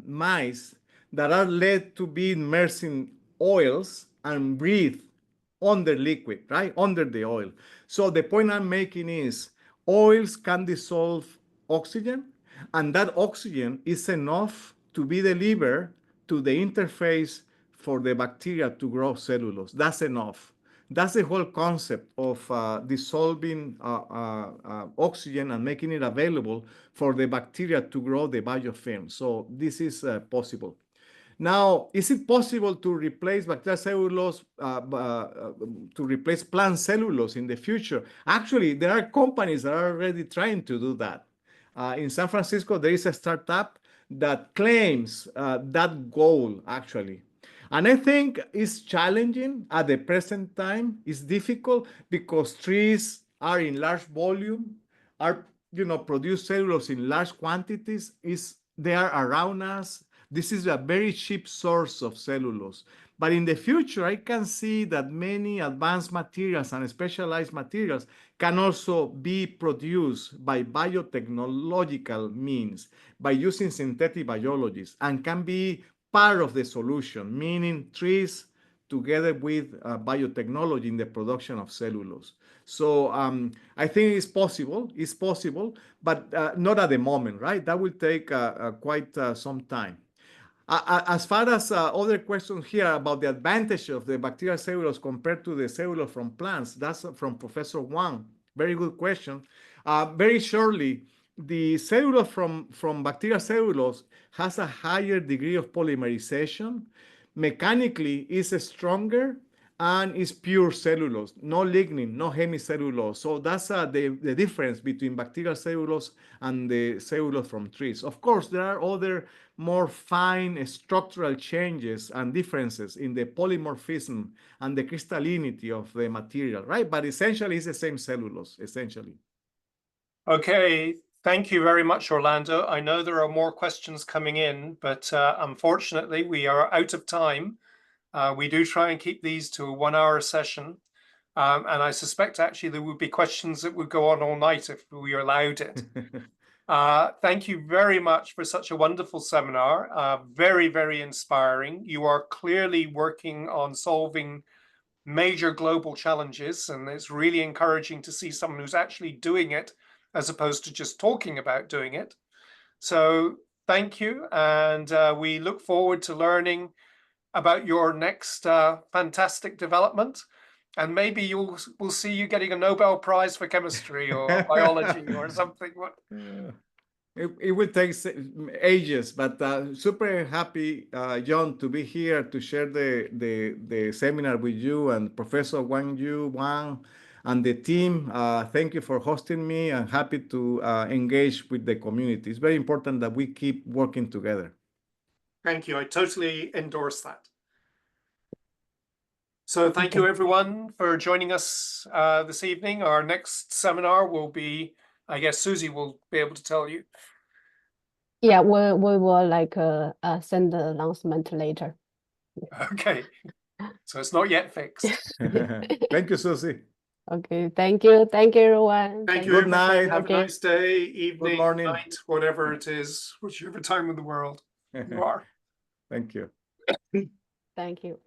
mice that are led to be immersed in oils and breathe under liquid, right? Under the oil. So the point I'm making is oils can dissolve oxygen, and that oxygen is enough to be delivered to the interface for the bacteria to grow cellulose. That's enough. That's the whole concept of dissolving oxygen and making it available for the bacteria to grow the biofilm. So this is possible. Now, is it possible to replace bacterial cellulose, to replace plant cellulose in the future? Actually, there are companies that are already trying to do that. In San Francisco, there is a startup that claims that goal, actually. And I think it's challenging at the present time. It's difficult because trees are in large volume, are produce cellulose in large quantities. They are around us. This is a very cheap source of cellulose. But in the future, I can see that many advanced materials and specialized materials can also be produced by biotechnological means, by using synthetic biologies, and can be part of the solution, meaning trees together with biotechnology in the production of cellulose. So I think it's possible, but not at the moment, right? That will take quite some time. As far as other questions here about the advantage of the bacterial cellulose compared to the cellulose from plants, that's from Professor Wang. Very good question. Very shortly, the cellulose from bacterial cellulose has a higher degree of polymerization. Mechanically, is stronger and is pure cellulose, no lignin, no hemicellulose. So that's the difference between bacterial cellulose and the cellulose from trees. Of course, there are other more fine structural changes and differences in the polymorphism and the crystallinity of the material, right? But essentially, it's the same cellulose, essentially. Okay, thank you very much, Orlando. I know there are more questions coming in, but unfortunately, we are out of time. We do try and keep these to a 1 hour session. And I suspect actually there would be questions that would go on all night if we allowed it. Thank you very much for such a wonderful seminar. Very, very inspiring. You are clearly working on solving major global challenges, and it's really encouraging to see someone who's actually doing it as opposed to just talking about doing it. So thank you, and we look forward to learning about your next fantastic development. And maybe we'll see you getting a Nobel Prize for chemistry or biology or something. It will take ages, but super happy, John, to be here to share the seminar with you and Professor Wang and the team. Thank you for hosting me, and happy to engage with the community. It's very important that we keep working together. Thank you. I totally endorse that. So thank you, everyone, for joining us this evening. Our next seminar will be, I guess Susie will be able to tell you. Yeah, we will send the announcement later. Okay, so it's not yet fixed. Thank you, Susie. Okay, thank you, everyone. Thank you. Good night. Have a nice day, evening, good morning, night, whatever it is, whichever time in the world you are. Thank you. Thank you.